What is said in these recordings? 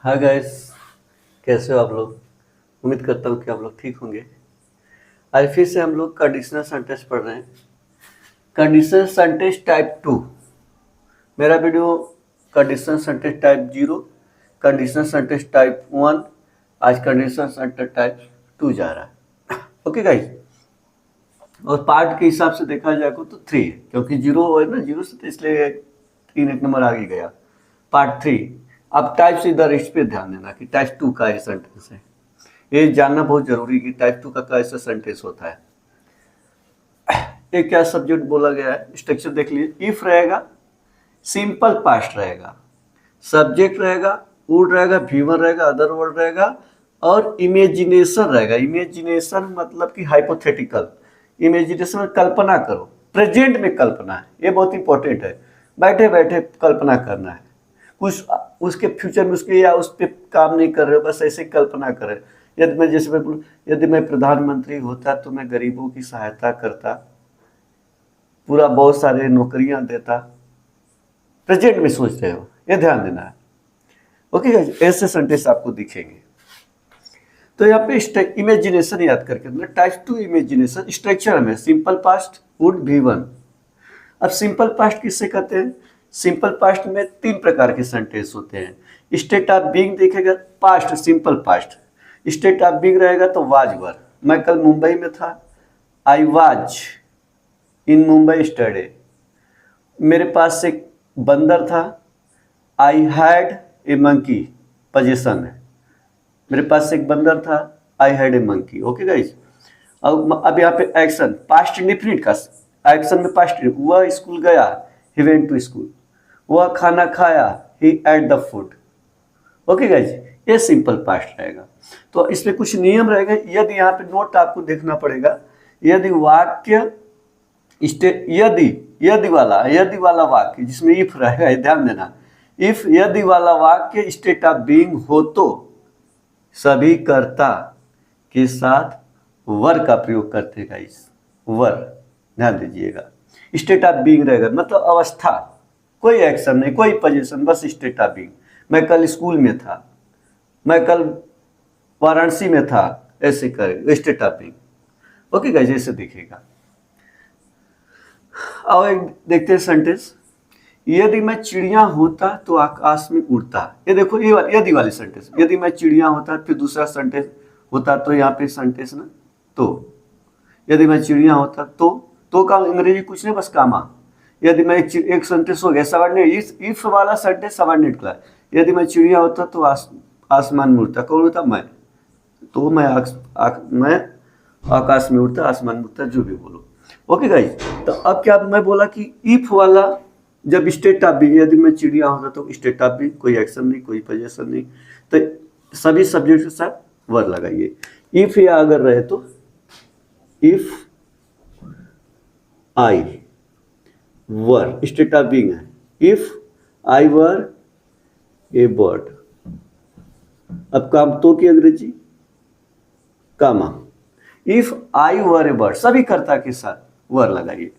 Hi guys, कैसे हो आप लोग। उम्मीद करता हूँ कि आप लोग ठीक होंगे। आज फिर से हम लोग कंडीशनल सेंटेंस पढ़ रहे हैं। Conditional sentence type 2। मेरा video conditional sentence type 0, conditional sentence type 1, आज कंडीशनल सेंटेंस टाइप 2 जा रहा है। ओके गाइस, और पार्ट के हिसाब से देखा जाए तो 3 है, क्योंकि 0 है ना, 0 से तो इसलिए 3 एक नंबर आगे गया। पार्ट 3। अब टाइप्स इधर इस पे ध्यान देना कि टाइप 2 का ये सेंटेंस है। ये जानना बहुत जरूरी कि टाइप 2 का कैसा सेंटेंस होता है। ये क्या सब्जेक्ट बोला गया है, स्ट्रक्चर देख लीजिए। इफ रहेगा, सिंपल पास्ट रहेगा, सब्जेक्ट रहेगा, वुड रहेगा, वीवर रहेगा, अदर वर्ड रहेगा, और इमेजिनेशन रहेगा। इमेजिनेशन मतलब कि हाइपोथेटिकल। इमेजिनेशन में कल्पना करो, प्रेजेंट में कल्पना है, ये बहुत इंपॉर्टेंट है। बैठे बैठे कल्पना करना है, कुछ उसके फ्यूचर में उसके या उस पर काम नहीं कर रहे हो, बस ऐसे कल्पना कर रहे हो। यदि मैं जैसे मैं बोलूं, यदि मैं प्रधानमंत्री होता तो मैं गरीबों की सहायता करता, पूरा बहुत सारे नौकरियां देता। प्रेजेंट में सोच रहे हो, ये ध्यान देना है। ओके गाइस, ऐसे सेंटेंस आपको दिखेंगे। तो यहाँ पे इमेजिनेशन याद करके टाइप 2 इमेजिनेशन स्ट्रक्चर में सिंपल पास्ट, वुड, भी वन। अब सिंपल पास्ट किससे कहते हैं? सिंपल पास्ट में 3 प्रकार के सेंटेंस होते हैं। स्टेट ऑफ बीइंग देखेगा, past simple past. State of being रहेगा तो वाज वर। मैं कल मुंबई में था, I was in Mumbai study. मेरे पास एक बंदर था, I had a monkey position है। मेरे पास एक बंदर था, I had a monkey. Okay guys, अब यहाँ पे एक्शन पास्ट इंडेफिनिट का एक्शन में पास्ट, वह स्कूल गया, ही वेंट टू स्कूल। वह खाना खाया, ही at the food. Okay guys, ये सिंपल पास्ट रहेगा। तो इसमें कुछ नियम रहेगा, यदि यहाँ पे नोट आपको देखना पड़ेगा। यदि वाक्य यदि वाला वाक्य जिसमें इफ रहेगा, ध्यान देना। इफ यदि वाला वाक्य स्टेट ऑफ बीइंग हो तो सभी कर्ता के साथ वर का प्रयोग करते हैं गाइस, वर, ध्यान दीजिएगा। स्टेट ऑफ बीइंग रहेगा मतलब अवस्था, कोई एक्शन नहीं, कोई पोजीशन, बस स्टेट ऑफ बीइंग। मैं कल स्कूल में था, मैं कल वाराणसी में था, ऐसे करेगा state of being. Okay guys, ऐसे दिखेगा। और एक देखते हैं सेंटेंस, यदि मैं चिड़िया होता तो आकाश में उड़ता। ये देखो, ये यदि वाली सेंटेंस, यदि मैं चिड़िया होता, फिर दूसरा सेंटेंस होता, तो यहाँ पे सेंटेंस ना तो। यदि मैं चिड़िया होता तो का अंग्रेजी कुछ नहीं, बस कामा। यदि मैं एक सेंटेंस हो गया सबऑर्डिनेट, इफ वाला सेंटेंस सबऑर्डिनेट का। यदि मैं चिड़िया होता तो आसमान में उड़ता। कौन होता? मैं। तो मैं आकाश में उड़ता, आसमान में उड़ता, जो भी बोलो। ओके गाइस, तो अब क्या मैं बोला कि इफ वाला जब स्टेट ऑफ बीइंग, यदि मैं चिड़िया होता तो स्टेट ऑफ बीइंग, कोई एक्शन नहीं, कोई पोजीशन नहीं, तो सभी सब्जेक्ट के साथ वर लगाइए। इफ या अगर रहे तो if I were, state of being है। If I were a bird. अब काम तो की अंग्रेजी कामा। If I were a bird, सभी कर्ता के साथ वर लगाइए।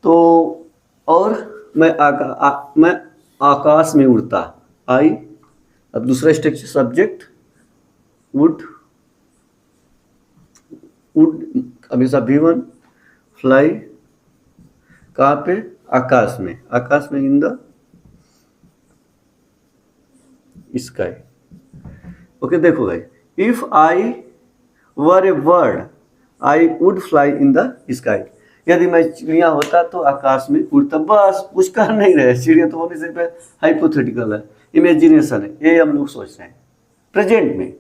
तो और मैं आकाश में उड़ता, आई। अब दूसरा स्ट्रक्चर सब्जेक्ट वुड, हमेशा V1, फ्लाई कहाँ पे? आकाश में, आकाश में इन द स्काई। ओके देखो भाई, if I were a bird I would fly in the sky. यदि मैं चिड़िया होता तो आकाश में उड़ता। बस कुछ कर नहीं रहे, चिड़िया तो होने से हाइपोथेटिकल है, इमेजिनेशन है, ये हम लोग सोच रहे हैं प्रेजेंट में।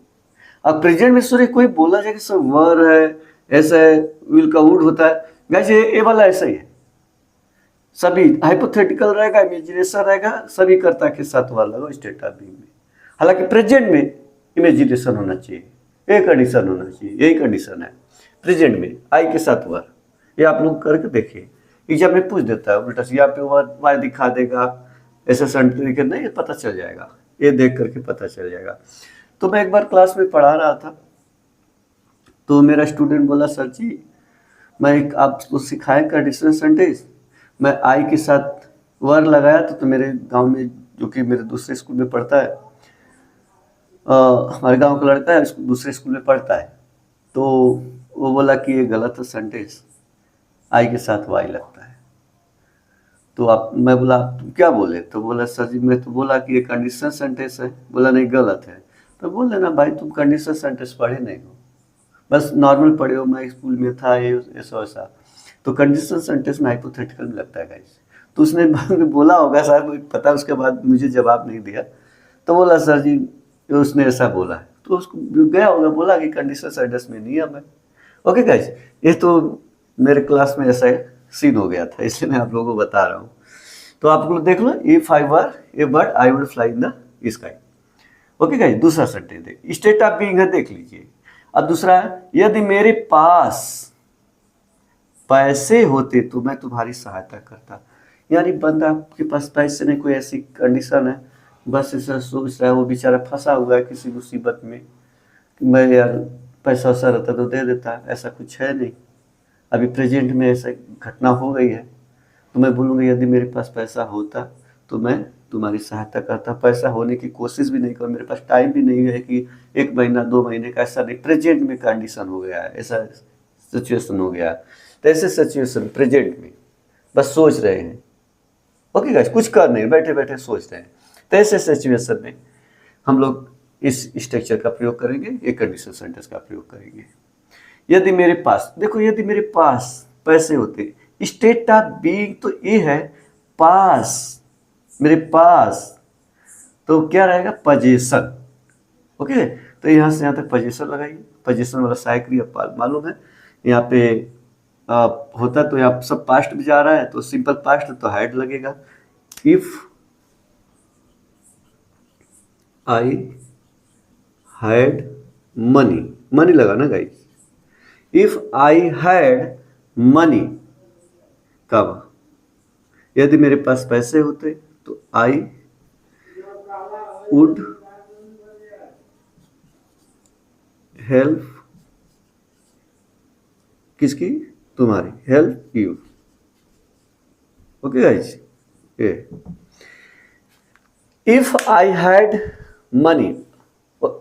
अब प्रेजेंट में सॉरी कोई बोला जाए कि सर वर है, ऐसा है, विल का वुड होता है, वैसे ये वाला ऐसा ही है। सभी हाइपोथेटिकल रहेगा, इमेजिनेशन रहेगा, सभी कर्ता के साथ वर लगा स्टेट ऑफ बीइंग में। हालांकि प्रेजेंट में इमेजिनेशन होना चाहिए, ये कंडीशन होना चाहिए, यही कंडीशन है प्रेजेंट में, आई के साथ वर। ये आप लोग करके देखिए, एग्जाम में पूछ देता है उल्टा से, यहाँ पे वर दिखा देगा, ऐसा सेंटेंस नहीं, ये पता चल जाएगा, ये देख करके पता चल जाएगा। तो मैं एक बार क्लास में पढ़ा रहा था, तो मेरा स्टूडेंट बोला सर जी मैं एक आपको सिखाएं कंडीशनल सेंटेंस, मैं आई के साथ वर लगाया तो मेरे गांव में, जो कि मेरे दूसरे स्कूल में पढ़ता है, हमारे गांव का लड़का है, दूसरे स्कूल में पढ़ता है, तो वो बोला कि ये गलत है सेंटेंस, आई के साथ वाई लगता है। तो आप मैं बोला आप क्या बोले? तो बोला सर जी मैं तो बोला कि ये कंडीशनल सेंटेंस है। बोला नहीं गलत है। तो बोल देना भाई तुम कंडीशनल सेंटेंस पढ़े नहीं हो, बस नॉर्मल पढ़े हो, मैं स्कूल में था ये ऐसा वैसा। तो कंडीशनल सेंटेंस में हाइपोथेटिकल में लगता है गाइस। तो उसने बोला होगा शायद, मुझे पता, उसके बाद मुझे जवाब नहीं दिया। तो बोला सर जी उसने ऐसा बोला है। तो उसको गया होगा, बोला कि कंडीशनल सेंटेंस में नहीं है मैं। ओके गाइस, ये तो मेरे क्लास में ऐसा सीन हो गया था, इसलिए मैं आप लोगों को बता रहा हूँ। तो आप लोग देख लो, if I were a bird I would fly in the sky. Okay guys, दूसरा सेंटेंस देख, स्टेट ऑफ बीइंग है, देख लीजिए। अब दूसरा है, यदि मेरे पास पैसे होते तो मैं तुम्हारी सहायता करता। यानी बंदा आपके पास पैसे नहीं, कोई ऐसी कंडीशन है, बस ऐसा सोच रहा है, वो बेचारा फंसा हुआ है किसी मुसीबत में कि मैं यार पैसा वैसा रहता तो दे देता, ऐसा कुछ है नहीं। अभी प्रेजेंट में ऐसा घटना हो गई है, तो मैं बोलूँगा यदि मेरे पास पैसा होता तो मैं तुम्हारी सहायता करता। पैसा होने की कोशिश भी नहीं कर, मेरे पास टाइम भी नहीं है कि 1 महीना 2 महीने का, ऐसा नहीं, प्रेजेंट में कंडीशन हो गया है, ऐसा सिचुएशन हो गया है। तो ऐसे सिचुएशन प्रेजेंट में बस सोच रहे हैं। ओके गाइस, कुछ कर नहीं, बैठे बैठे सोच रहे हैं। तो ऐसे सिचुएशन में हम लोग इस स्ट्रक्चर का प्रयोग करेंगे, एक कंडीशनल सेंटेंस का प्रयोग करेंगे। यदि मेरे पास, देखो यदि मेरे पास पैसे होते, स्टेट ऑफ बीइंग तो ये है पास, मेरे पास, तो क्या रहेगा पोजीशन। ओके, तो यहाँ से यहाँ तक पोजीशन लगाइए। पोजीशन वाला साइक्री मालूम है, यहाँ पे होता तो यहाँ सब पास्ट में जा रहा है, तो सिंपल पास्ट तो हैड लगेगा। If I had money, money लगा ना guys. If I had money, कब, यदि मेरे पास पैसे होते तो आई वुड हेल्प, किसकी, तुम्हारी, हेल्प यू। ओके गाइस, ये इफ आई हैड मनी,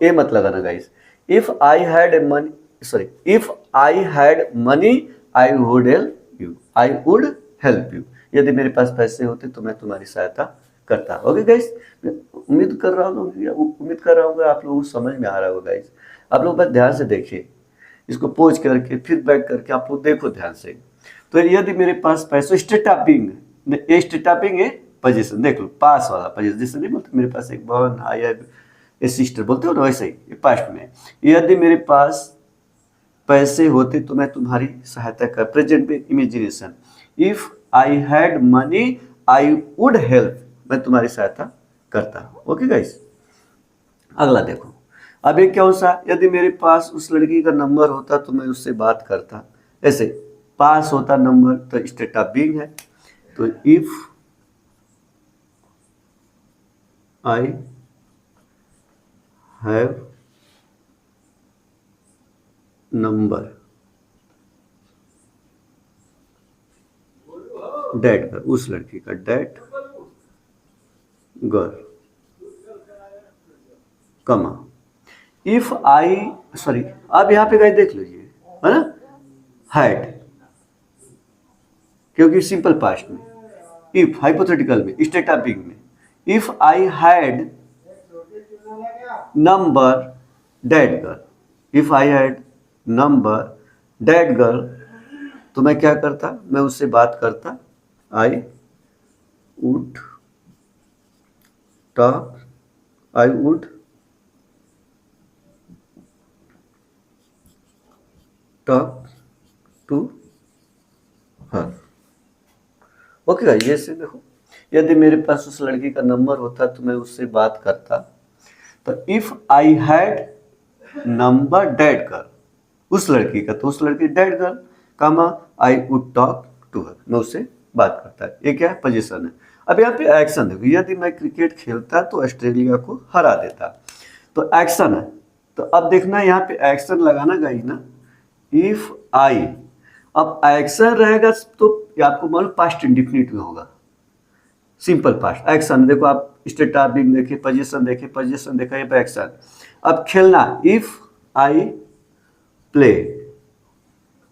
ए मत लगाना guys. If I had a money, sorry, if I had money I would help you, I would help you. यदि मेरे पास पैसे होते तो मैं तुम्हारी सहायता करता। ओके गाइस, उम्मीद कर रहा हूँ आप लोगों को समझ में आ रहा होगा गाइस। आप लोग बस ध्यान से देखिए, इसको पोज करके फिर बैक करके आप लोग देखो ध्यान से। तो यदि मेरे पास पैसे, स्टेट ऑफ बीइंग, ये स्टेट ऑफ बीइंग है पोजीशन, देख लो पास वाला पोजीशन, जैसे नहीं बोलते मेरे पास एक बहन भाई है, सिस्टर बोलते हो ना, वैसे ही ये पास्ट में। यदि मेरे पास पैसे होते तो मैं तुम्हारी सहायता कर, प्रेजेंट में imagination, if I had money I would help, मैं तुम्हारी सहायता करता। ओके गाइस, अगला देखो। अब एक क्या होता, यदि मेरे पास उस लड़की का नंबर होता तो मैं उससे बात करता। ऐसे पास होता नंबर तो स्टेट ऑफ बीइंग है, तो if I have number that girl, उस लड़की का that girl, comma if I, sorry, अब यहाँ पे गाइस देख लीजिए, है ना, हैड, क्योंकि सिंपल पास्ट में, इफ हाइपोथेटिकल में, स्टेट ऑफ बीइंग में, if I had number that girl, if I had number that girl, तो मैं क्या करता, मैं उससे बात करता, I would talk, I would talk to her. Okay guys, ये से देखो, यदि मेरे पास उस लड़की का नंबर होता तो मैं उससे बात करता। तो if I had number that girl, उस लड़की का, तो उस लड़की that girl, comma I would talk to her, मैं उससे बात करता। ये क्या है, पोजीशन है। अब यहाँ पे एक्शन देखो, यदि मैं क्रिकेट खेलता तो ऑस्ट्रेलिया को हरा देता, तो एक्शन है। तो अब देखना यहाँ पे एक्शन लगाना गाइस ना, इफ आई, अब एक्शन रहेगा तो आपको मालूम पास्ट इंडिफिनिट में होगा, सिंपल पास्ट। एक्शन देखो, आप स्टेटाबिंग देखे, पोजीशन देखे, पोजीशन देखा, ये एक्शन। अब खेलना, if I play,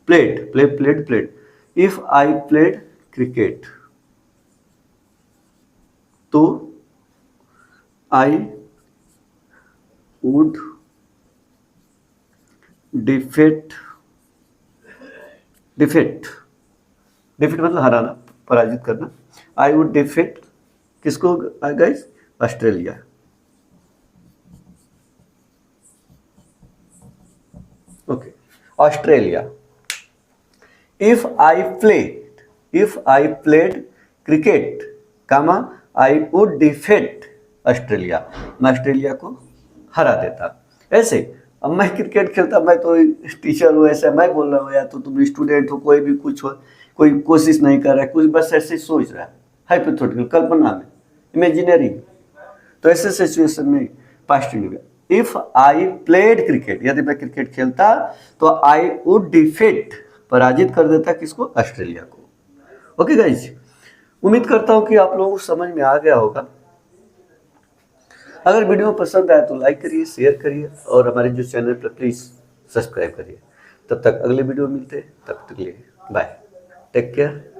played, if I played cricket, तो आई वुड डिफीट मतलब हराना, पराजित करना। आई वुड डिफीट किसको guys? Australia. Okay, Australia. If I played cricket, comma I would defeat Australia, मैं ऑस्ट्रेलिया को हरा देता। ऐसे अब मैं क्रिकेट खेलता, मैं तो टीचर हूँ, ऐसा मैं बोल रहा हूँ, या तो तुम स्टूडेंट हो, कोई भी कुछ हो, कोई कोशिश नहीं कर रहा है, कुछ बस ऐसे सोच रहा है, हाइपोथेटिकल, कल्पना में, इमेजिनरी। तो ऐसे सिचुएशन में पास्ट हो गया। इफ आई प्लेड क्रिकेट, यदि मैं क्रिकेट खेलता तो आई वुड डिफीट, पराजित कर देता किसको? ऑस्ट्रेलिया को। ओके गाइज, उम्मीद करता हूँ कि आप लोगों को समझ में आ गया होगा। अगर वीडियो पसंद आए तो लाइक करिए, शेयर करिए, और हमारे जो चैनल पर प्लीज़ सब्सक्राइब करिए। तब तक अगले वीडियो मिलते हैं, तब तक के लिए बाय, टेक केयर।